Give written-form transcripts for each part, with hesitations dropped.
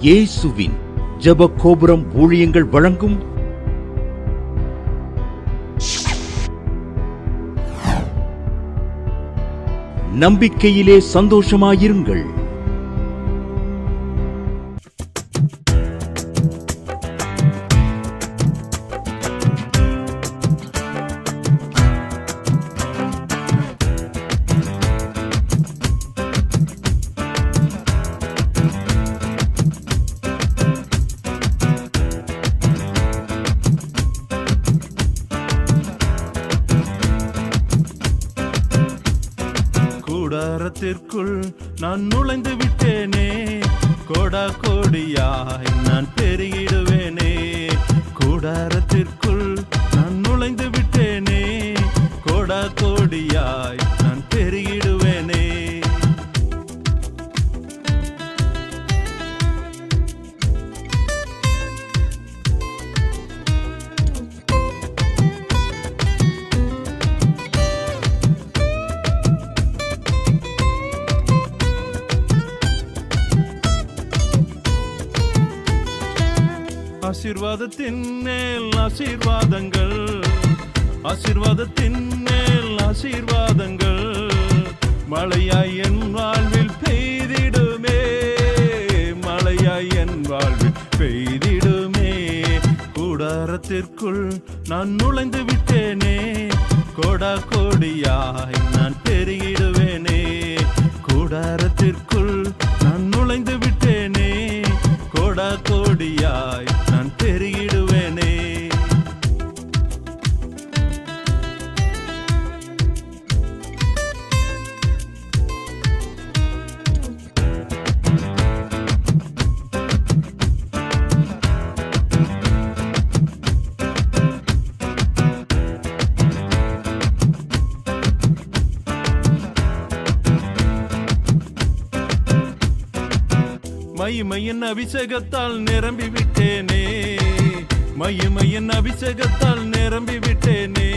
இயேசுவின் ஜெப கோபுரம் ஊழியங்கள் வழங்கும் நம்பிக்கையிலே சந்தோஷமாயிருங்கள். கூடாரத்திற்குள் நான் நுழைந்து விட்டேனே, கோடா கோடியாய் நான் பெருகிடுவேனே. கூடாரத்திற்குள் நான் நுழைந்து விட்டேனே, கோடா கோடியாய் நான் பெருகிடுவேனே. ஆசீர்வாதத்தின் மேல் ஆசீர்வாதங்கள், ஆசீர்வாதத்தின் மேல் ஆசீர்வாதங்கள் மழையாய் என் வாழ்வில் பெய்திடுமே, மழையாய் என் வாழ்வில் பெய்திடுமே. கூடாரத்திற்குள் நான் நுழைந்து விட்டேனே, கோடா கோடியாய் நான் பெருகிடுவேனே. கூடாரத்திற்குள் நான் நுழைந்து விட்டேனே, கோடா கோடியாய் நான் பெருகிடுவேனே. மகிமையின் அபிஷேகத்தால் நிரம்பி விட்டேனே, மகிமையின் அபிஷேகத்தால் நிரம்பி விட்டேனே.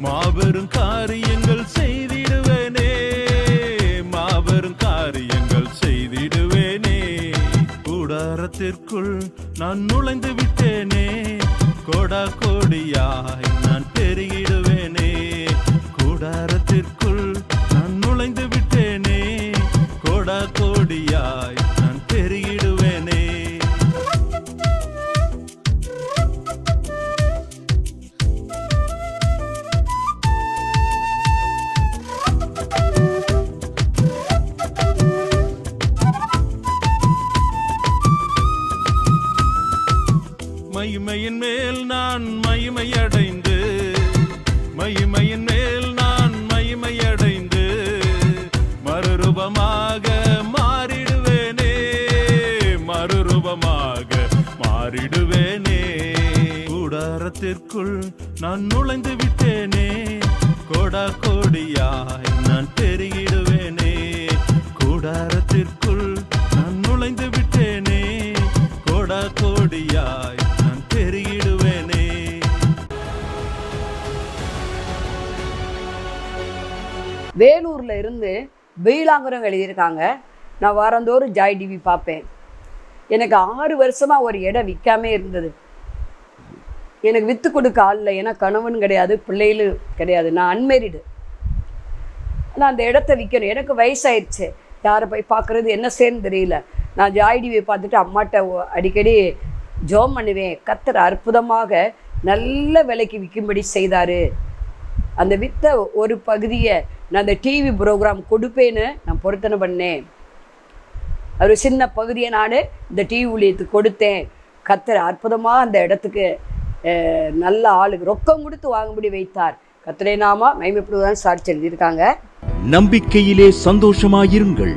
மாபெரும் காரியங்கள் செய்திடுவேனே, மாபெரும் காரியங்கள் செய்திடுவேனே. கூடாரத்திற்குள் நான் நுழைந்து விட்டேனே, கோடா கோடியாய் நான் பெருகிடுவேனே. கூடாரத்திற்குள் நான் நுழைந்து விட்டேனே, கோடா கோடியாய் நான் பெருகிடுவேனே. மகிமையின் மேல் நான் மகிமையடைந்து, மகிமையின் மேல் நான் மகிமையடைந்து மறுரூபமாக மாறிடுவேனே, மறுரூபமாக மாறிடுவேனே. கூடாரத்திற்குள் நான் நுழைந்து விட்டேனே, கோடா கோடியாய் நான் பெருகிடுவேனே. கூடாரத்திற்குள் நான் நுழைந்து விட்டேனே, கோடா கோடியாய் நான் பெருகிடுவேனே. வேலூரில் இருந்து பீலாங்குரம் எழுதியிருக்காங்க. நான் வாரந்தோறும் ஜாய் டிவி பார்ப்பேன். எனக்கு 6 வருஷமாக ஒரு இடம் விற்காமே இருந்தது. எனக்கு விற்று கொடுக்க ஆள் இல்லை. ஏன்னா கணவன் கிடையாது, பிள்ளைகளும் கிடையாது. நான் அன்மேரிடு. ஆனால் அந்த இடத்த விற்கணும். எனக்கு வயசாயிடுச்சு. யாரை போய் பார்க்குறது, என்ன செய்யணும்னு தெரியல. நான் ஜாய் டிவியை பார்த்துட்டு அம்மாட்ட அடிக்கடி ஜோம் பண்ணுவேன். கர்த்தர் அற்புதமாக நல்ல விலைக்கு விற்கும்படி செய்தார். அந்த விற்ற ஒரு பகுதியை நான் அந்த டிவி ப்ரோக்ராம் கொடுப்பேன்னு நான் பொருத்தனை பண்ணேன். ஒரு சின்ன பகுதியை நான் இந்த டிவி ஊழியத்துக்கு கொடுத்தேன். கர்த்தர் அற்புதமாக அந்த இடத்துக்கு நல்ல ஆளுக்கு ரொக்கம் கொடுத்து வாங்கும்படி வைத்தார். கர்த்தரே நாமா மகிமைப்படுவதான் சாட்சி எழுதியிருக்காங்க. நம்பிக்கையிலே சந்தோஷமாயிருங்கள்.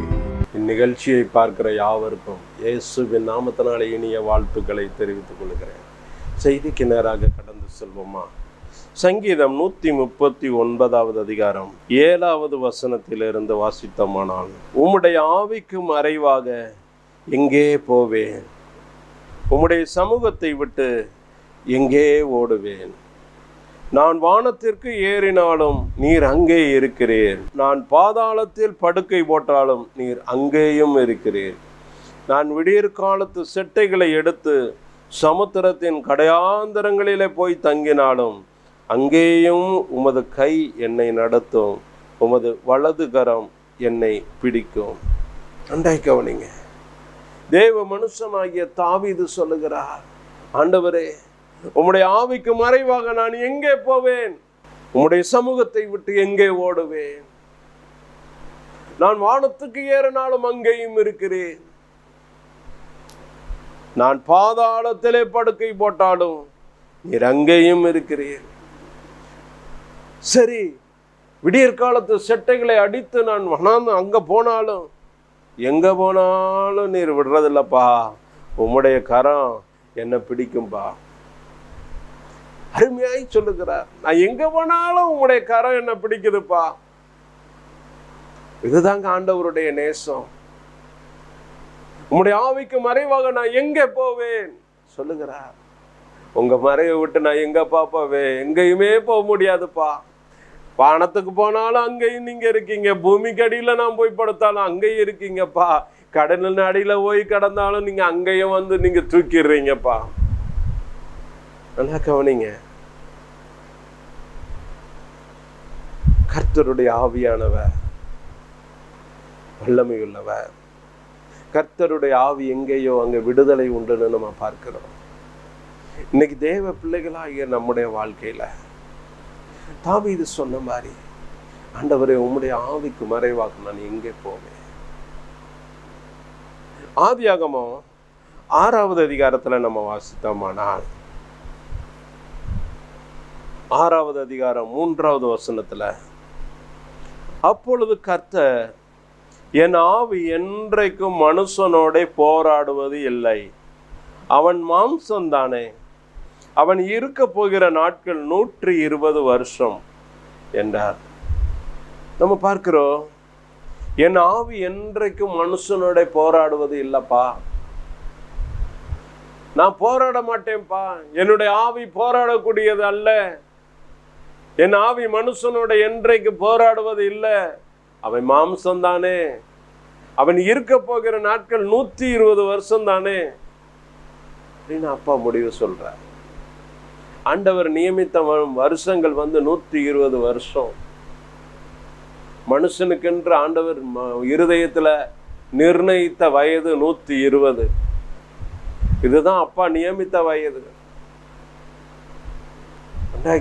இந்நிகழ்ச்சியை பார்க்கிற யாவருக்கும் இயேசுவின் நாமத்தினாலே இனிய வாழ்த்துக்களை தெரிவித்துக் கொள்கிறேன். செய்திக்கு நேராக கடந்து செல்வோமா? சங்கீதம் 139 அதிகாரம் 7வது வசனத்திலிருந்து வாசித்தோமானால், உம்முடைய ஆவிக்கு மறைவாக எங்கே போவேன், உம்முடைய சமூகத்தை விட்டு எங்கே ஓடுவேன். நான் வானத்திற்கு ஏறினாலும் நீர் அங்கே இருக்கிறீர், நான் பாதாளத்தில் படுக்கை போட்டாலும் நீர் அங்கேயும் இருக்கிறீர். நான் விடியற் காலத்து செட்டைகளை எடுத்து சமுத்திரத்தின் கடையாந்தரங்களிலே போய் தங்கினாலும் அங்கேயும் உமது கை என்னை நடத்தும், உமது வலது கரம் என்னை பிடிக்கும். நன்றாய் கவனிங்க. தேவ மனுஷனாகிய தாவீது சொல்லுகிறார், ஆண்டவரே, உம்முடைய ஆவிக்கு மறைவாக நான் எங்கே போவேன்? உம்முடைய சமூகத்தை விட்டு எங்கே ஓடுவேன்? நான் வானத்துக்கு ஏறினாலும் அங்கேயும் இருக்கிறேன். நான் பாதாளத்திலே படுக்கை போட்டாலும் நீர் அங்கேயும் இருக்கிறீர். சரி, விடியற் காலத்து செட்டைகளை அடித்து நான் அங்க போனாலும் எங்க போனாலும் நீர் விடுறதில்லப்பா, உம்முடைய கரம் என்ன பிடிக்கும்பா. அருமையாய் சொல்லுகிறார், நான் எங்க போனாலும் உம்முடைய கரம் என்ன பிடிக்குதுப்பா. இதுதாங்க ஆண்டவருடைய நேசம். உம்முடைய ஆவிக்கு மறைவாக நான் எங்கே போவேன் சொல்லுகிறார். உங்க மறைவை விட்டு நான் எங்கப்பா போவேன்? எங்கேயுமே போக முடியாதுப்பா. வானத்துக்கு போனாலும் அங்கேயும் நீங்க இருக்கீங்க, பூமிக்கு அடியில நான் போய் படுத்தாலும் அங்கேயும் இருக்கீங்கப்பா, கடலின் அடியில போய் கடந்தாலும் நீங்க அங்கேயும் வந்து நீங்க தூக்கிடுறீங்கப்பா. நல்லா கவனிங்க. கர்த்தருடைய ஆவியானவர் வல்லமையுள்ளவர். கர்த்தருடைய ஆவி எங்கேயோ அங்க விடுதலை உண்டுன்னு நம்ம பார்க்கிறோம். இன்னைக்கு தேவ பிள்ளைகளாகிய நம்முடைய வாழ்க்கையில தாவீது சொன்ன மாதிரி, ஆண்டவரே, உம்முடைய ஆவிக்கு மறைவாக நான் எங்கே போவேன்? ஆதியாகமம் 6வது அதிகாரத்துல நம்ம வாசித்தோமானால், 6வது அதிகாரம் 3வது வசனத்துல, அப்பொழுது கர்த்தர், என் ஆவி என்றைக்கும் மனுஷனோட போராடுவது இல்லை, அவன் மாம்சம்தானே, அவன் இருக்க போகிற நாட்கள் 120 வருஷம் என்றார். நம்ம பார்க்கிறோம், என் ஆவி என்றைக்கும் மனுஷனோட போராடுவது இல்லப்பா. நான் போராட மாட்டேன்ப்பா. என்னுடைய ஆவி போராடக்கூடியது அல்ல. என் ஆவி மனுஷனோட என்றைக்கு போராடுவது இல்லை. அவன் மாம்சம்தானே, அவன் இருக்க போகிற நாட்கள் 120 வருஷம் தானே அப்படின்னு அப்பா முடிவு சொல்றார். ஆண்டவர் நியமித்த வருஷங்கள் 120 வருஷம். மனுஷனுக்கென்று ஆண்டவர் இருதயத்துல நிர்ணயித்த வயது 120. இதுதான் அப்பா நியமித்த வயது.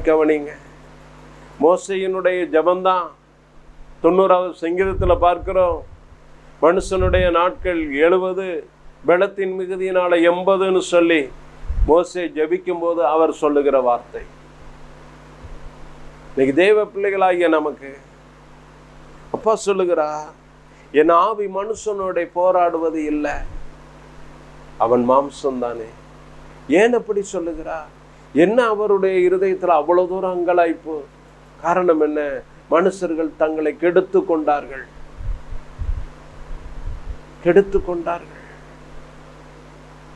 கவனிங்க. மோசையினுடைய ஜபந்தான் 90வது சங்கீதத்துல பார்க்கிறோம். மனுஷனுடைய நாட்கள் 70, பலத்தின் மிகுதியினால 80ன்னு சொல்லி மோசே ஜபிக்கும் போது அவர் சொல்லுகிற வார்த்தை. இன்னைக்கு தேவ பிள்ளைகளாகிய நமக்கு அப்பா சொல்லுகிறார், என் ஆவி மனுஷனோட போராடுவது இல்லை, அவன் மாம்சம்தானே. ஏன் அப்படி சொல்லுகிறார்? என்ன அவருடைய இருதயத்துல அவ்வளவு தூரம் அங்கலாய்ப்பு? காரணம் என்ன? மனுஷர்கள் தங்களை கெடுத்து கொண்டார்கள்.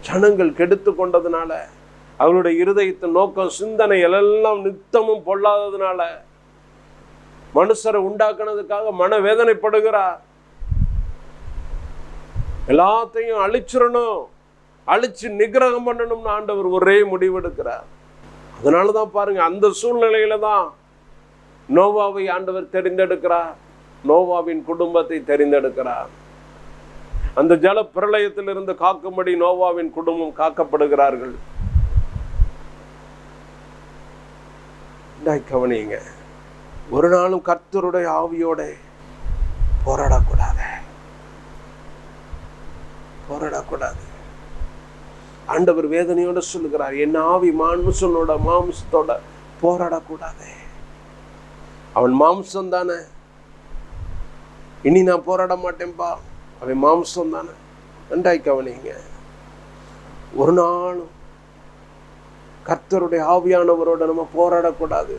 ஜனங்கள் கெடுத்து கொண்டதுனால, அவருடைய இருதயத்தின் நோக்கம் சிந்தனை எல்லாம் நித்தமும் பொல்லாததுனால, மனுஷரை உண்டாக்குனதுக்காக மனவேதனைப்படுகிறார். எல்லாத்தையும் அழிச்சிடணும், அழிச்சு நிகிரகம் பண்ணணும்னு ஆண்டவர் ஒரே முடிவெடுக்கிறார். அதனாலதான் பாருங்க, அந்த சூழ்நிலையில தான் நோவாவை ஆண்டவர் தெரிந்தெடுக்கிறார், நோவாவின் குடும்பத்தை தெரிந்தெடுக்கிறார். அந்த ஜல பிரளயத்திலிருந்து காக்கும்படி நோவாவின் குடும்பம் காக்கப்படுகிறார்கள். கவனிங்க, ஒரு நாளும் கர்த்தருடைய ஆவியோட போராடக்கூடாது. ஆண்டவர் வேதனையோட சொல்லுகிறார், என் ஆவி மனுஷனோட மாம்சத்தோட போராடக்கூடாது. அவன் மாம்சம் தானே, இனி நான் போராட மாட்டேன்பா, அவன் மாம்சம் தானே. நன்றாய் கவனிங்க. ஒரு நாளும் கர்த்தருடைய ஆவியானவரோட நம்ம போராடக்கூடாது.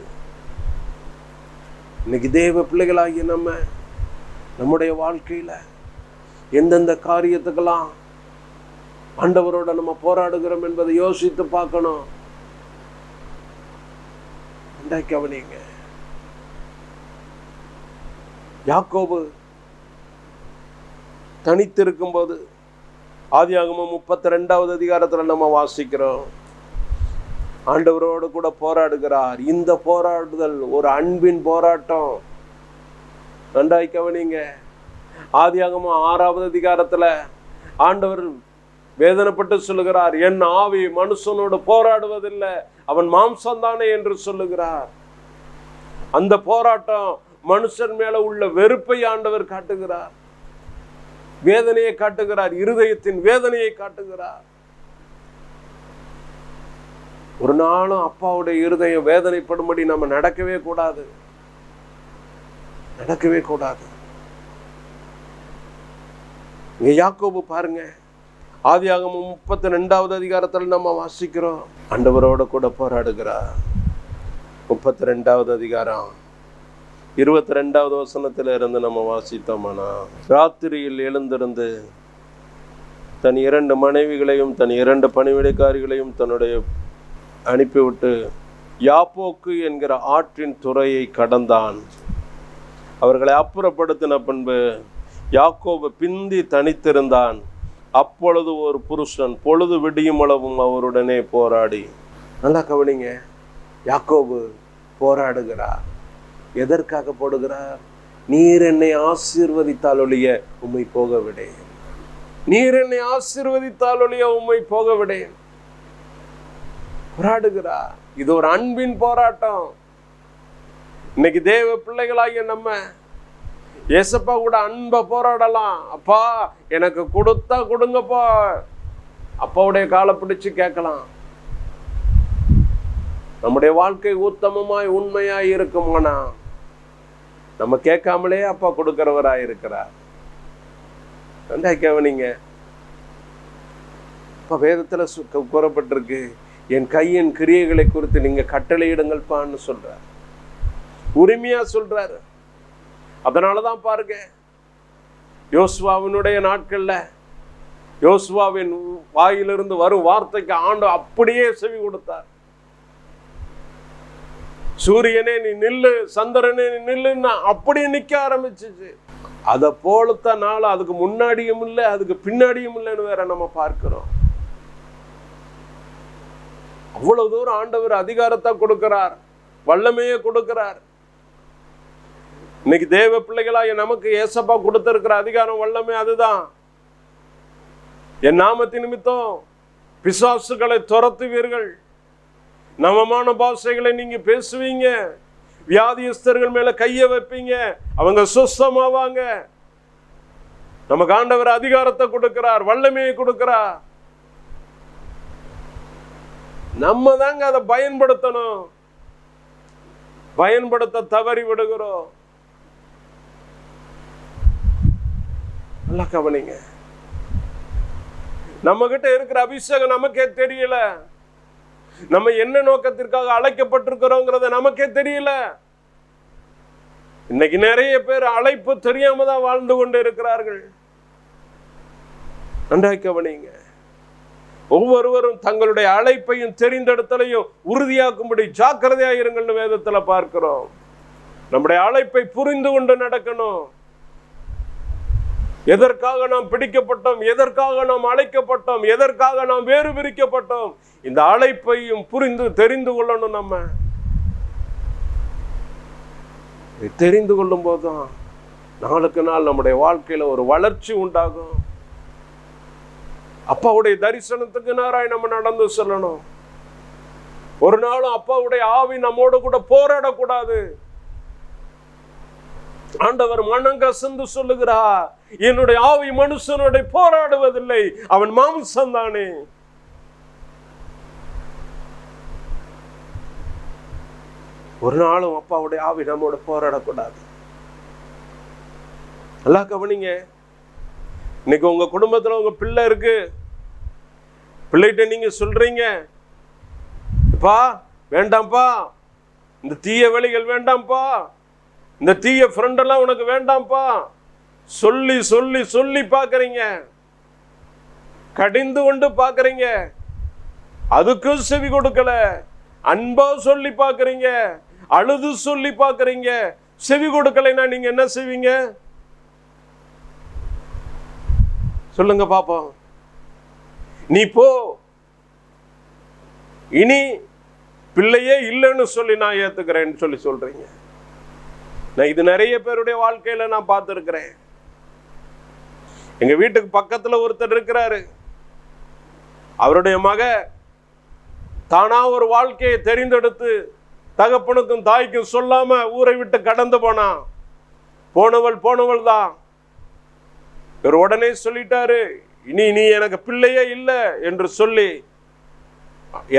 இன்னைக்கு தேவ பிள்ளைகளாகிய நம்முடைய வாழ்க்கையில எந்தெந்த காரியத்துக்கெல்லாம் ஆண்டவரோட நம்ம போராடுகிறோம் என்பதை யோசித்து பார்க்கணும். நன்றாய் கவனிங்க. யாக்கோபு தனித்திருக்கும் போது ஆதியாகமம் 32வது அதிகாரத்துல நம்ம வாசிக்கிறோம், ஆண்டவரோடு கூட போராடுகிறார். இந்த போராடுதல் ஒரு அன்பின் போராட்டம். நன்றாய் கவனிங்க. ஆதியாகமம் 6வது அதிகாரத்துல ஆண்டவர் வேதனைப்பட்டு சொல்லுகிறார், என் ஆவி மனுஷனோடு போராடுவதில்லை, அவன் மாம்சம்தானே என்று சொல்லுகிறார். அந்த போராட்டம் மனுஷன் மேல உள்ள வெறுப்பை ஆண்டவர் காட்டுகிறார், வேதனையை காட்டுகிறார், இருதயத்தின் வேதனையை காட்டுகிறார். ஒரு நாளும் அப்பாவுடைய இருதயம் வேதனைப்படும்படி நம்ம நடக்கவே கூடாது, நடக்கவே கூடாது. இங்க யாக்கோபு பாருங்க, ஆதியாகமம் 32வது அதிகாரத்தில் நம்ம வாசிக்கிறோம், ஆண்டவரோட கூட போராடுகிறார். 32வது அதிகாரம் 22வது வசனத்துல இருந்து நம்ம வாசித்தோம்னா, ராத்திரியில் எழுந்திருந்து தன் 2 மனைவிகளையும் தன் 2 பணிவிடைக்காரிகளையும் தன்னுடைய அனுப்பிவிட்டு யாப்போக்கு என்கிற ஆற்றின் துறையை கடந்தான். அவர்களை அப்புறப்படுத்தின பின்பு யாக்கோபு பிந்தி தனித்திருந்தான். அப்பொழுது ஒரு புருஷன் பொழுது விடியும் அளவும் அவருடனே போராடி. நல்லா கவனிங்க, யாக்கோபு போராடுகிறார். எதற்காக போடுகிறார்? நீர் என்னை ஆசீர்வதித்தால் ஒழிய உம்மை போக விடேன், நீர் என்னை ஆசீர்வதித்தால் ஒழிய உம்மை போக விடேன். போராடுகிறார். இது ஒரு அன்பின் போராட்டம். இன்னைக்கு தேவ பிள்ளைகளாகிய நம்ம ஏசப்பா கூட அன்பை போராடலாம். அப்பா எனக்கு கொடுத்தா கொடுங்கப்பா, அப்பாவுடைய காலை பிடிச்சு கேட்கலாம். நம்முடைய வாழ்க்கை உத்தமமாய் உண்மையாய் இருக்குமானா நம்ம கேட்காமலே அப்பா கொடுக்கிறவராய் இருக்கிறார். நன்றா கவனிங்க. இப்ப வேதத்துல கூறப்பட்டிருக்கு, என் கையின் கிரியைகளை குறித்து நீங்க கட்டளையிடுங்கள்பான்னு சொல்றார், உரிமையா சொல்றாரு. அதனாலதான் பாருங்க, யோசுவாவினுடைய நாட்கள்ல யோசுவாவின் வாயிலிருந்து வரும் வார்த்தைக்கு ஆண்டு அப்படியே செவி கொடுத்தார். சூரியனே நீ நில்லு, சந்திரனே நீ நில்லுன்னா அப்படியே நிக்க ஆரம்பிச்சிச்சு. அதை போலத்த நாள் அதுக்கு முன்னாடியும் இல்லை அதுக்கு பின்னாடியும் இல்லைன்னு வேற நம்ம பார்க்கிறோம். அவ்வளவு தூரம் ஆண்டவர் அதிகாரத்தை கொடுக்கிறார், வல்லமையை கொடுக்கிறார். இன்னைக்கு தேவ பிள்ளைகளாக நமக்கு ஏசப்பா கொடுத்திருக்கிற அதிகாரம் வல்லமை அதுதான். என் நாமத்தின் நிமித்தம் பிசாசுகளை துரத்துவீர்கள், நவமான பாஷைகளை நீங்க பேசுவீங்க, வியாதியஸ்தர்கள் மேல கைய வைப்பீங்க, அவங்க சுஸ்தமாவாங்க. நமக்கு ஆண்டவர் அதிகாரத்தை கொடுக்கிறார், வல்லமையை கொடுக்கிறார். நம்ம தாங்க அதை பயன்படுத்தணும். பயன்படுத்த தவறி விடுகிறோம். நல்லா கவனிங்க. நம்ம கிட்ட இருக்கிற அபிஷேகம் நமக்கே தெரியல, நம்ம என்ன நோக்கத்திற்காக அழைக்கப்பட்டிருக்கிறோங்கிறத நமக்கே தெரியல. இன்னைக்கு நிறைய பேர் அழைப்பு தெரியாம தான் வாழ்ந்து கொண்டு இருக்கிறார்கள். நன்றாய் கவனிங்க. ஒவ்வொருவரும் தங்களுடைய அழைப்பையும் தெரிந்தெடுத்தலையும் உறுதியாக்கும்படி ஜாக்கிரதையாயிருங்கள்னு வேதத்துல பார்க்கிறோம். நம்முடைய அழைப்பை புரிந்து கொண்டு நடக்கணும். எதற்காக நாம் பிடிக்கப்பட்டோம், எதற்காக நாம் அழைக்கப்பட்டோம், எதற்காக நாம் வேறு பிரிக்கப்பட்டோம், இந்த அழைப்பையும் புரிந்து தெரிந்து கொள்ளணும். நம்ம தெரிந்து கொள்ளும் போதுதான் நாளுக்கு நாள் நம்முடைய வாழ்க்கையில ஒரு வளர்ச்சி உண்டாகும். அப்பாவுடைய தரிசனத்துக்கு நேராய் நம்ம நடந்து செல்லணும். ஒரு நாளும் அப்பாவுடைய ஆவி நம்மோடு கூட போராடக்கூடாது. ஆண்டவர் மனம் கசந்து சொல்லுகிறார், என்னுடைய ஆவி மனுஷனுடைய போராடுவதில்லை, அவன் மாம்சம் தானே. ஒரு நாளும் அப்பாவுடைய ஆவி நம்மோட போராடக்கூடாது. நல்லா கவனிங்க. இன்னைக்கு உங்க குடும்பத்துல உங்க பிள்ளை இருக்கு, பிள்ளைகிட்ட நீங்க சொல்றீங்க, பா வேண்டாம்ப்பா, இந்த தீய வழிகள் வேண்டாம்ப்பா, இந்த தீய ஃப்ரெண்ட் எல்லாம் உனக்கு வேண்டாம்ப்பா, சொல்லி சொல்லி சொல்லி பாக்குறீங்க, கடிந்து கொண்டு பாக்குறீங்க, அதுக்கும் செவி கொடுக்கல. அன்பா சொல்லி பாக்குறீங்க, அழுது சொல்லி பாக்குறீங்க, செவி கொடுக்கலைன்னா நீங்க என்ன செய்வீங்க? சொல்லுங்க பாப்போம். நீ போ, இனி பிள்ளையே இல்லைன்னு சொல்லி நான் ஏத்துக்கிறேன்னு சொல்லி சொல்றீங்க. நான் இது நிறைய பேருடைய வாழ்க்கையில நான் பார்த்திருக்கிறேன். எங்க வீட்டுக்கு பக்கத்துல ஒருத்தர் இருக்கிறாரு. அவருடைய மக தானா ஒரு வாழ்க்கையை தெரிந்தெடுத்து தகப்பனுக்கும் தாய்க்கும் சொல்லாம ஊரை விட்டு கடந்து போனான். போனவள் தான். இவர் உடனே சொல்லிட்டாரு, இனி நீ எனக்கு பிள்ளையே இல்லை என்று சொல்லி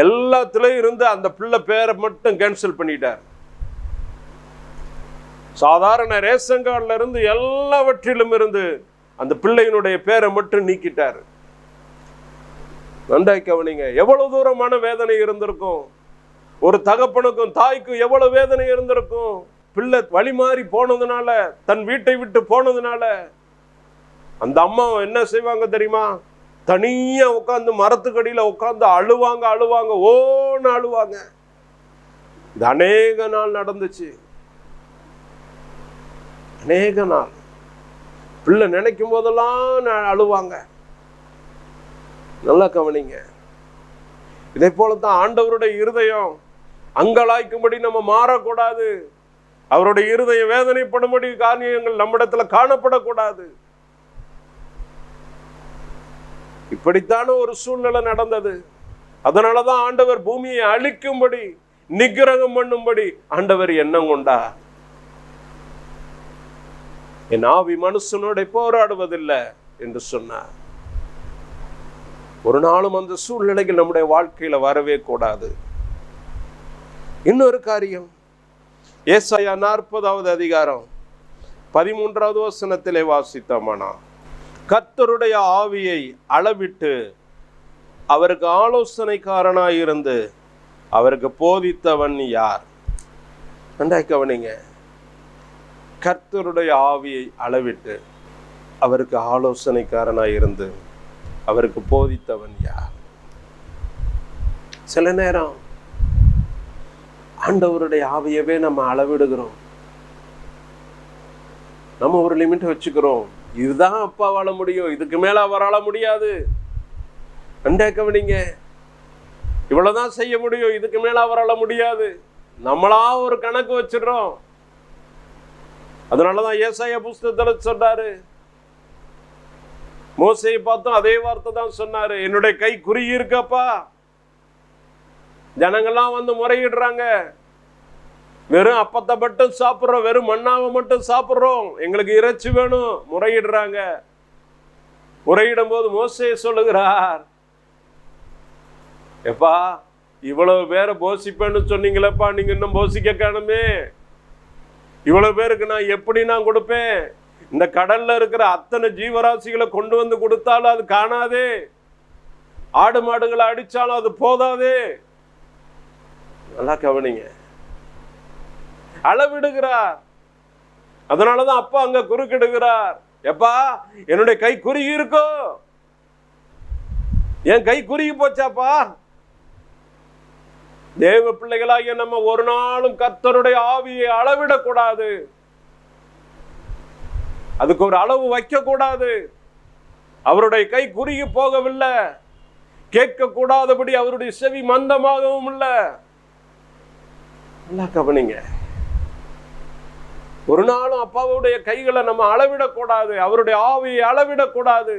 எல்லாத்திலையும் இருந்து அந்த பிள்ளை பேரை மட்டும் கேன்சல் பண்ணிட்டார். சாதாரண ரேஷன் கார்டுல இருந்து எல்லாவற்றிலும் இருந்து அந்த பிள்ளையினுடைய பேரை மட்டும் நீக்கிட்டார். நன்றாய் கவனிங்க. எவ்வளவு தூரமான வேதனை இருந்திருக்கும். ஒரு தகப்பனுக்கும் தாய்க்கும் எவ்வளவு வேதனை இருந்திருக்கும். பிள்ளை வழி மாறி போனதுனால, தன் வீட்டை விட்டு போனதுனால அந்த அம்மா என்ன செய்வாங்க தெரியுமா? தனியா உட்காந்து மரத்துக்கடியில உட்காந்து அழுவாங்க, ஓன்னு அழுவாங்க. இது அநேக நாள் நடந்துச்சு. அநேக நாள் பிள்ளை நினைக்கும் போதெல்லாம் அழுவாங்க. நல்லா கவனிங்க. இதே போலத்தான் ஆண்டவருடைய இருதயம் அங்கலாய்க்கும்படி நம்ம மாறக்கூடாது. அவருடைய இருதயம் வேதனைப்படும்படி காரியங்கள் நம்மிடத்துல காணப்படக்கூடாது. இப்படித்தான ஒரு சூழ்நிலை நடந்தது. அதனாலதான் ஆண்டவர் பூமியை அழிக்கும்படி, நிக்கிரகம் பண்ணும்படி ஆண்டவர் எண்ணம் கொண்டார். என் ஆவி மனுஷனோட போராடுவதில்லை என்று சொன்னார். ஒரு நாளும் அந்த சூழ்நிலைகள் நம்முடைய வாழ்க்கையில வரவே கூடாது. இன்னொரு காரியம், ஏசாயா 40வது அதிகாரம் 13வது வசனத்திலே வாசித்தோமானா, கர்த்தருடைய ஆவியை அளவிட்டு அவருக்கு ஆலோசனைக்காரனாயிருந்து அவருக்கு போதித்தவன் யார்? நன்றாய் கவனிங்க. கர்த்தருடைய ஆவியை அளவிட்டு அவருக்கு ஆலோசனைக்காரனாயிருந்து அவருக்கு போதித்தவன் யார்? சில நேரம் ஆண்டவருடைய ஆவியவே நம்ம அளவிடுகிறோம். நம்ம ஒரு லிமிட் வச்சுக்கிறோம். இதுதான் அப்பா வாழ முடியும், இதுக்கு மேல அவரால முடியாது. நன்றாய் கவனிங்க. இவ்வளவுதான் செய்ய முடியும், இதுக்கு மேல அவரால முடியாது. நம்மளா ஒரு கணக்கு வச்சிடறோம். அதனாலதான் ஏசாயா புஸ்தகத்துல சொன்னாரு, மோசையை பார்த்தோம் அதே வார்த்தை தான் சொன்னாரு, என்னுடைய கை குறுகி இருக்கப்பா. ஜனங்கள்லாம் வந்து முறையிடுறாங்க, வெறும் அப்பத்தை மட்டும் சாப்பிட்றோம், வெறும் மண்ணாவை மட்டும் சாப்பிட்றோம், எங்களுக்கு இறைச்சி வேணும் முறையிடுறாங்க. முறையிடும் போது மோசே சொல்லுகிறார், எப்பா இவ்வளவு பேரை போஷிப்பேன்னு சொன்னீங்களப்பா, நீங்க இன்னும் போஷிக்க காணுமே. இவ்வளவு பேருக்கு நான் எப்படி நான் கொடுப்பேன்? இந்த கடல்ல இருக்கிற அத்தனை ஜீவராசிகளை கொண்டு வந்து கொடுத்தாலும் அது காணாதே, ஆடு மாடுகளை அடிச்சாலும் அது போதாதே. நல்லா கவனிங்க. அளவிடுகிறார். அதனாலதான் அப்பா அங்க குறுக்கிடுகிறார், எப்பா என்னுடைய கை குறுகி இருக்கோ, என் கை குறுகி போச்சாப்பா. தேவ பிள்ளைகளாகிய நம்ம ஒரு நாளும் கர்த்தருடைய ஆவியை அளவிடக்கூடாது. அதுக்கு ஒரு அளவு வைக்க கூடாது. அவருடைய கை குறுகி போகவில்லை, கேட்க கூடாதபடி அவருடைய செவி மந்தமாகவும் இல்லை. நல்லா கவனிங்க. ஒரு நாளும் அப்பாவுடைய கைகளை நம்ம அளவிடக்கூடாது, அவருடைய ஆவியை அளவிடக்கூடாது.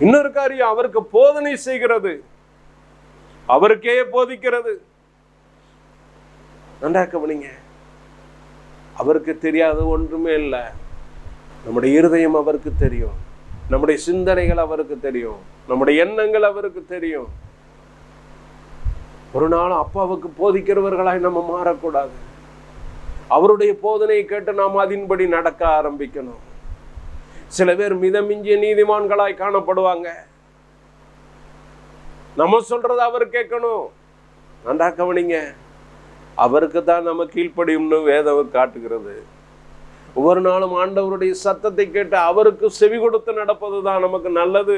இன்னொரு காரியம், அவருக்கு போதனை செய்கிறது, அவருக்கே போதிக்கிறது. நன்றா கவனிங்க. அவருக்கு தெரியாத ஒன்றுமே இல்லை. நம்முடைய இருதயம் அவருக்கு தெரியும், நம்முடைய சிந்தனைகள் அவருக்கு தெரியும், நம்முடைய எண்ணங்கள் அவருக்கு தெரியும். ஒரு நாள் அப்பாவுக்கு போதிக்கிறவர்களாய் நம்ம மாறக்கூடாது. அவருடைய போதனையை கேட்டு நாம் அதன்படி நடக்க ஆரம்பிக்கணும். சில பேர் மிதமிஞ்சிய நீதிமான்களாய் காணப்படுவாங்க. நம்ம சொல்றது அவர் கேட்கணும். நன்றா கவனிங்க. அவருக்கு தான் நம்ம கீழ்ப்படியும்னு வேதம் காட்டுகிறது. ஒவ்வொரு நாளும் ஆண்டவருடைய சத்தத்தை கேட்டு அவருக்கு செவி கொடுத்து நடப்பது தான் நமக்கு நல்லது.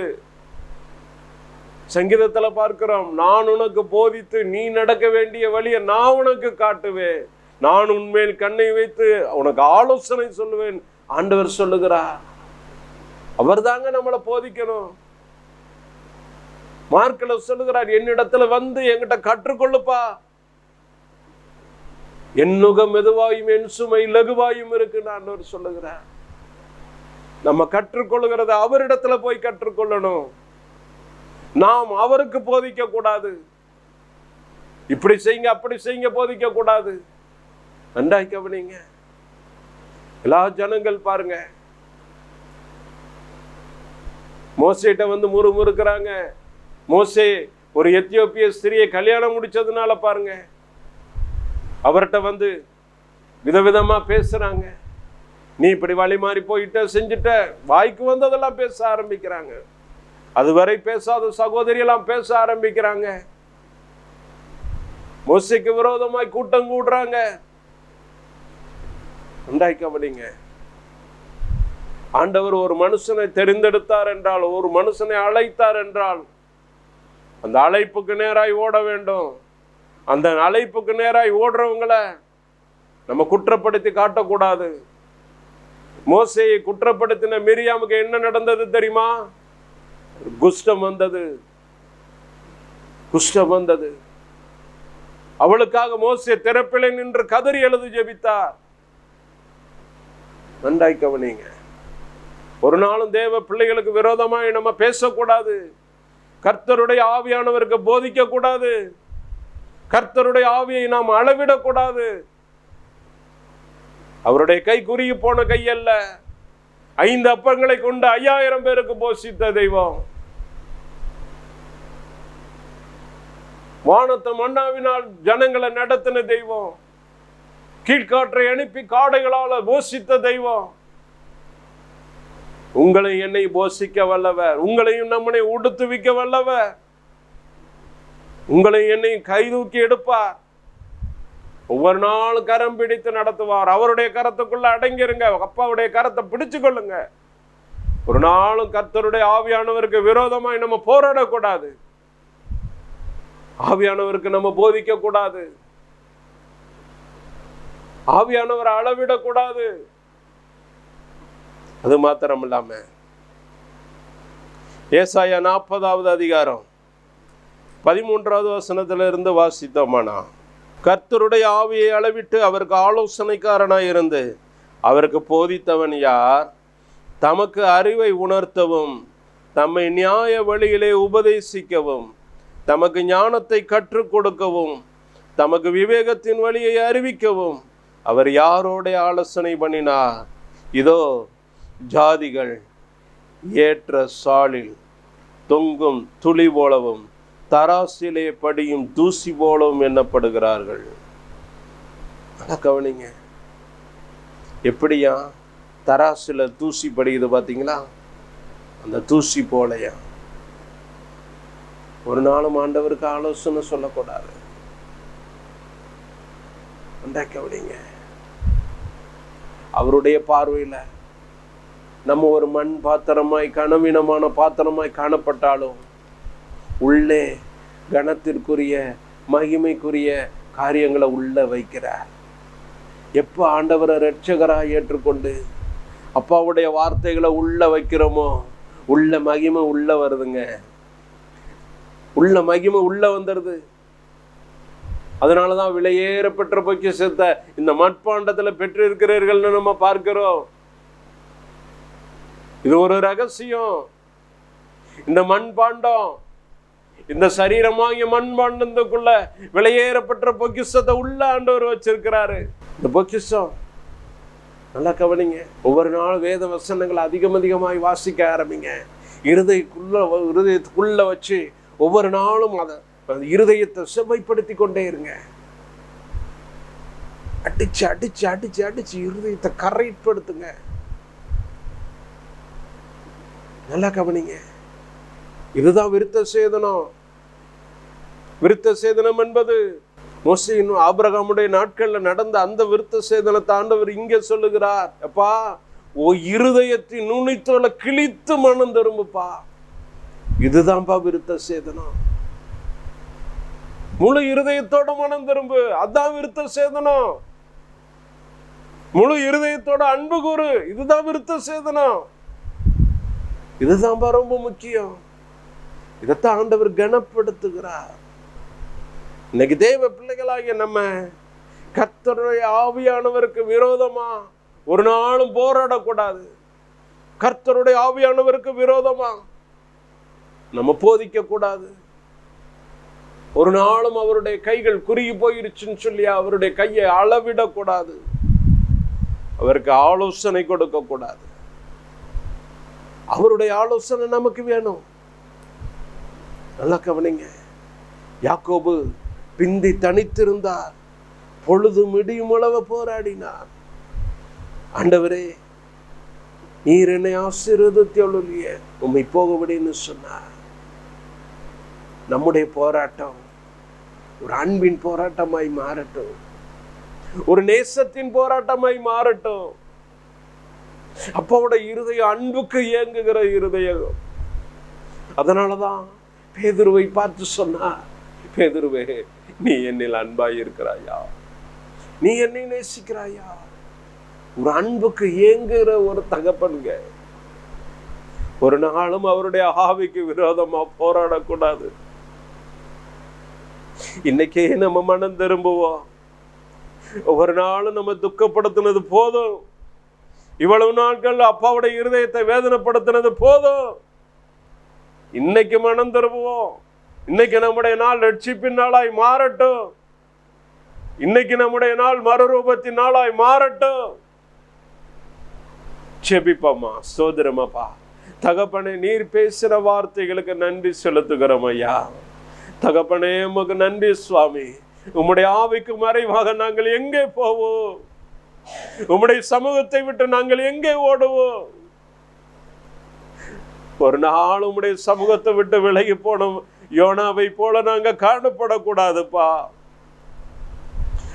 சங்கீதத்துல பார்க்கிறோம், நான் உனக்கு போதித்து நீ நடக்க வேண்டிய வழியை நான் உனக்கு காட்டுவேன், நான் உன்மேல் கண்ணை வைத்து உனக்கு ஆலோசனை சொல்லுவேன் ஆண்டவர் சொல்லுகிறார். அவர் தாங்க நம்மளை போதிக்கணும். மார்க்கில் சொல்லுகிறார், என்னிடத்துல வந்து என்கிட்ட கற்றுக்கொள்ளுப்பா, என் நுகம் மெதுவாயும் என் சுமை லகுவாயும் இருக்கு நான் சொல்லுகிறார். நம்ம கற்றுக்கொள்ளுகிறத அவரிடத்துல போய் கற்றுக்கொள்ளணும். நாம் அவருக்கு போதிக்க கூடாது. இப்படி செய்யுங்க அப்படி செய்யுங்க போதிக்க கூடாது. நன்றாய் கவனிங்க. எல்லா ஜனங்கள் பாருங்க, மோசேட்ட வந்து முறுமுறுக்கிறாங்க. மோசே ஒரு எத்தியோப்பிய ஸ்திரியை கல்யாணம் முடிச்சதுனால பாருங்க, அவர்கிட்ட வந்து விதவிதமா பேசுறாங்க. நீ இப்படி வழி மாறி போயிட்ட, செஞ்சுட்ட, வாய்க்கு வந்ததெல்லாம் பேச ஆரம்பிக்கிறாங்க. அதுவரை பேசாத சகோதரியெல்லாம் பேச ஆரம்பிக்கிறாங்க. மோசேக்கு விரோதமாய் கூட்டம் கூடுறாங்க. கவனிங்க. ஆண்டவர் ஒரு மனுஷனை தெரிந்தெடுத்தார் என்றால், ஒரு மனுஷனை அழைத்தார் என்றால், அந்த அழைப்புக்கு நேராய் ஓட வேண்டும். அந்த அழைப்புக்கு நேராய் ஓடுறவங்களை நம்ம குற்றப்படுத்தி காட்டக்கூடாது. மோசேயை குற்றப்படுத்தின மிரியாமுக்கு என்ன நடந்தது தெரியுமா? குஷ்டம் வந்தது. குஷ்டம் வந்தது. அவளுக்காக மோசே திறப்பிலை நின்று கதறி எழுது ஜெபித்தார். நன்றாய் கவனிங்க. ஒரு நாளும் தேவ பிள்ளைகளுக்கு விரோதமாய் நம்ம பேசக்கூடாது. கர்த்தருடைய ஆவியானவருக்கு போதிக்க கூடாது. கர்த்தருடைய ஆவியை நாம் அளவிடக்கூடாது. அவருடைய கை குறுகி போன கை அல்ல. 5 அப்பங்களை கொண்டு 5000 பேருக்கு போஷித்த தெய்வம். வானத்தை மன்னாவினால் ஜனங்களை நடத்தின தெய்வம். கீழ்காற்றை அனுப்பி காடைகளால் போஷித்த தெய்வம். உங்களை என்னை போஷிக்க வல்லவர். உங்களையும் நம்மனை உடுத்துவிக்க வல்லவர். உங்களை என்னையும் கைதூக்கி எடுப்பார். ஒவ்வொரு நாளும் கரம் பிடித்து நடத்துவார். அவருடைய கரத்துக்குள்ள அடங்கிருங்க. அப்பாவுடைய கரத்தை பிடிச்சு கொள்ளுங்க. ஒரு நாளும் கர்த்தருடைய ஆவியானவருக்கு விரோதமாய் நம்ம போராடக்கூடாது. ஆவியானவருக்கு நம்ம போதிக்க கூடாது. ஆவியானவரை அளவிடக்கூடாது. அது மாத்திரம் இல்லாம ஏசாயா 40வது அதிகாரம் 13வது வசனத்திலிருந்து வாசித்தோமானா, கர்த்தருடைய ஆவியை அளவிட்டு அவருக்கு ஆலோசனைக்காரனாய் இருந்து அவருக்கு போதித்தவன் யார்? தமக்கு அறிவை உணர்த்தவும் தம்மை நியாய வழியிலே உபதேசிக்கவும் தமக்கு ஞானத்தை கற்றுக் கொடுக்கவும் தமக்கு விவேகத்தின் வழியை அறிவிக்கவும் அவர் யாரோட ஆலோசனை பண்ணினார்? இதோ ஜாதிகள் ஏற்ற சாலில் தொங்கும் துளி போலவும் தராசிலே படியும் தூசி போலவும் எண்ணப்படுகிறார்கள். கவனிங்க, எப்படியா தராசில தூசி படியுது பார்த்தீங்களா? அந்த தூசி போலையா. ஒரு நாளும் ஆண்டவருக்கு ஆலோசனை சொல்லக்கூடாது. கவனிங்க, அவருடைய பார்வையில நம்ம ஒரு மண் பாத்திரமாய் கனவீனமான பாத்திரமாய் காணப்பட்டாலும் உள்ளே கனத்திற்குரிய மகிமைக்குரிய காரியங்களை உள்ள வைக்கிறார். எப்போ ஆண்டவரை இரட்சகராய் ஏற்றுக்கொண்டு அப்பாவுடைய வார்த்தைகளை உள்ள வைக்கிறோமோ உள்ள மகிமை உள்ள வருதுங்க. உள்ள மகிமை உள்ள வந்துடுது. அதனாலதான் விலையேற பெற்ற பொக்கிஷத்தை இந்த மட்பாண்டத்துல பெற்று இருக்கிறீர்கள்னு நம்ம பார்க்கிறோம். இது ஒரு ரகசியம். இந்த மண்பாண்டம், இந்த சரீரமாகிய மண்பாண்டத்துக்குள்ள விலையேறப்பட்ட பொக்கிஷத்தை உள்ள ஆண்டவர் வச்சிருக்கிறாரு. இந்த பொக்கிஷம் நல்லா கவனிங்க. ஒவ்வொரு நாளும் வேத வசனங்களை அதிகமாய் வாசிக்க ஆரம்பிங்க. இருதயத்துக்குள்ள வச்சு ஒவ்வொரு நாளும் அதை இருதயத்தை செவ்வாய்ப்படுத்தி கொண்டே இருங்க. அடிச்சு அடிச்சு அடிச்சு அடிச்சு இருதயத்தை கரைப்படுத்துங்க. நல்லா கவனிங்க. இதுதான் விருத்த சேதனம். விருத்த சேதனம் என்பது மோசேயின் ஆபிரகாமுடைய நாட்கள்ல நடந்த அந்த விருத்த சேதனத்தை ஆண்டவர் இங்க சொல்லுகிறார். அப்பா, ஓ இருதயத்தின் நுனித்தோலை கிழித்து மனம் திரும்புப்பா. இதுதான்ப்பா விருத்த சேதனம். முழு இருதயத்தோட மனம் திரும்பு, அதான் விருத்த சேதனம். முழு இருதயத்தோட அன்பு கூறு, இதுதான் விருத்த சேதனம். இதுதான் ரொம்ப முக்கியம். இதைத்தான் ஆண்டவர் கனப்படுத்துகிறார். இன்னைக்கு தேவ பிள்ளைகளாகிய நம்ம கர்த்தருடைய ஆவியானவருக்கு விரோதமா ஒரு நாளும் போராடக்கூடாது. கர்த்தருடைய ஆவியானவருக்கு விரோதமா நம்ம போதிக்க கூடாது. ஒரு நாளும் அவருடைய கைகள் குறுகி போயிருச்சுன்னு சொல்லி அவருடைய கையை அளவிடக்கூடாது. அவருக்கு ஆலோசனை கொடுக்க கூடாது. அவருடைய ஆலோசனை நமக்கு வேணும். நல்லா கவனிங்க. யாக்கோபு பிந்தி தனித்திருந்தார், பொழுது மிடியும் அளவு போராடினார். ஆண்டவரே, நீர் என்னை ஆசீர்வதித்தருளியே உம்மை போகவிடுன்னு சொன்னார். நம்முடைய போராட்டம் ஒரு அன்பின் போராட்டமாய் மாறட்டும், ஒரு நேசத்தின் போராட்டமாய் மாறட்டும். அப்பாவோட இருதயம் அன்புக்கு இயங்குகிற இருதயம். அதனாலதான் பேதுருவை பார்த்து சொன்னார், பேதுருவே, நீ என்னில் அன்பாய் இருக்கிறாயா? நீ என்னை நேசிக்கிறாயா? ஒரு அன்புக்கு ஏங்குகிற ஒரு தகப்பனுங்க ஒரு நாளும் அவருடைய ஆவிக்கு விரோதமா போராடக்கூடாது. இன்னைக்கே நம்ம மனம் திரும்புவோம். ஒவ்வொரு நாளும் நம்ம துக்கப்படுத்தினது போதும். இவ்வளவு நாட்கள் அப்பாவுடைய இருதயத்தை வேதனைப்படுத்தினது போதும். இன்னைக்கு மனம் திரும்புவோம். இன்னைக்கு நம்முடைய நாள் ரட்சிப்பின் நாளாய் மாறட்டும். இன்னைக்கு நம்முடைய நாள் மறுரூபத்தின் நாளாய் மாறட்டும். செபிப்போமா. சோதரமாப்பா தகப்பனே, நீர் பேசுற வார்த்தைகளுக்கு நன்றி செலுத்துகிறோம் ஐயா. தகப்பனே, உமக்கு நன்றி சுவாமி. உம்முடைய ஆவிக்கு மறைவாக நாங்கள் எங்கே போவோம்? உம்முடைய சமூகத்தை விட்டு நாங்கள் எங்கே ஓடுவோம்? ஒரு நாள் உம்முடைய சமூகத்தை விட்டு விலகி போனோம் யோனாவை போல நாங்க காணப்படக்கூடாதுப்பா.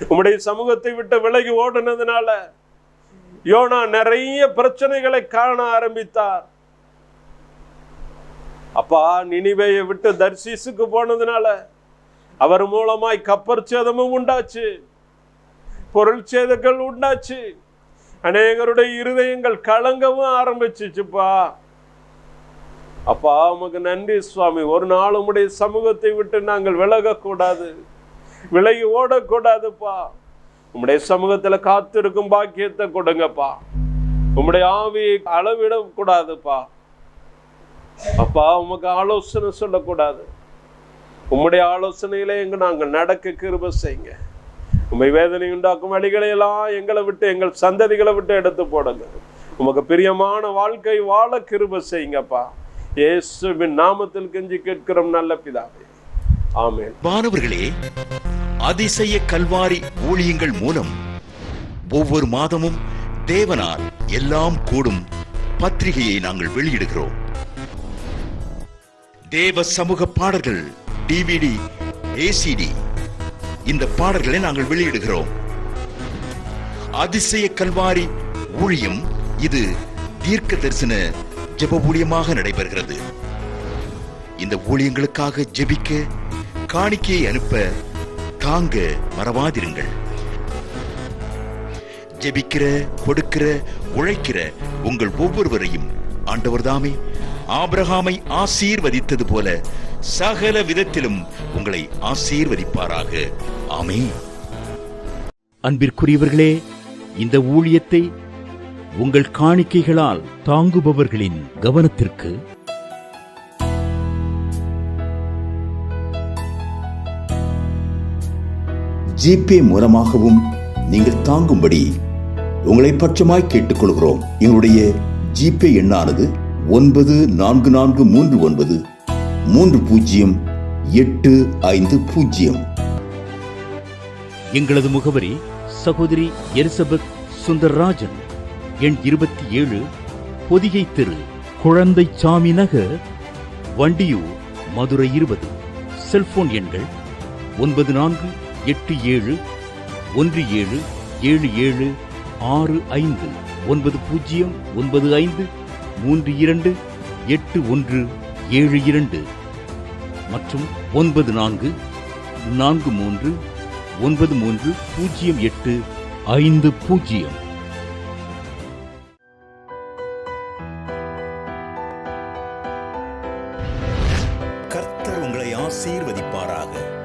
உம்முடைய சமூகத்தை விட்டு விலகி ஓடுனதுனால யோனா நிறைய பிரச்சனைகளை காண ஆரம்பித்தார். அப்பா, நினிவேயை விட்டு தர்சீசுக்கு போனதுனால அவர் மூலமாய் கப்பற் சேதமும் உண்டாச்சு, பொருள் சேதங்கள் உண்டாச்சு, அநேகருடைய இருதயங்கள் கலங்கவும் ஆரம்பிச்சுச்சுப்பா. அப்பா, உமக்கு நன்றி சுவாமி. ஒரு நாள் உம்முடைய சமூகத்தை விட்டு நாங்கள் விலகக்கூடாது, விலகி ஓடக்கூடாதுப்பா. உம்முடைய சமூகத்துல காத்திருக்கும் பாக்கியத்தை கொடுங்கப்பா. உம்முடைய ஆவியை அளவிடக்கூடாதுப்பா. அப்பா, உமக்கு ஆலோசனை சொல்லக்கூடாது. உம்முடைய ஆலோசனையில நாங்கள் நடக்க கிருபை செய்யுங்க. உம்மை வேதனை உண்டாக்கும் வழிகளை எல்லாம் எங்களை விட்டு, எங்கள் சந்ததிகளை விட்டு எடுத்து போடுங்க. உமக்கு பிரியமான வாழ்க்கை வாழ கிருபை செய்யுங்கப்பா. இயேசுவின் நாமத்தில் கெஞ்சி கேட்கிறோம் நல்ல பிதாவே, ஆமென். மாணவர்களே, அதிசய கல்வாரி ஊழியங்கள் மூலம் ஒவ்வொரு மாதமும் தேவனால் எல்லாம் கூடும் பத்திரிகையை நாங்கள் வெளியிடுகிறோம். தேவ சமூக பாடல்கள் DVD, ACD இந்த பாடல்களை நாங்கள் வெளியிடுகிறோம். அதிசய கல்வாரி ஊழியம் இது தீர்க்க தரிசன ஜெப ஊழியமாக நடைபெறுகிறது. இந்த ஊழியங்களுக்காக ஜெபிக்க, காணிக்கையை அனுப்ப தாங்க மறவாதிருங்கள். ஜெபிக்கிற, கொடுக்கிற, உழைக்கிற உங்கள் ஒவ்வொருவரையும் ஆண்டவர் தாமே ஆபிரகாமை ஆசீர்வதித்தது போல சகல விதத்திலும் உங்களை ஆசீர்வதிப்பாராக. ஆமென். அன்பிற்குரியவர்களே, இந்த ஊழியத்தை உங்கள் காணிக்கைகளால் தாங்குபவர்களின் கவனத்திற்கு ஜிபே மூலமாகவும் நீங்கள் தாங்கும்படி உங்களை பட்சமாய் கேட்டுக்கொள்கிறோம். எங்களுடைய ஜிபே எண்ணானது 9439308550. எங்களது முகவரி சகோதரி எலிசபெத் சுந்தர்ராஜன், எண் 27, பொதிகை தெரு, குழந்தை சாமி நகர், வண்டியூர், மதுரை 20. செல்போன் எண்கள் 9484177765 9095328172 மற்றும் 9439308550. ஆசீர்வதிப்பாராக.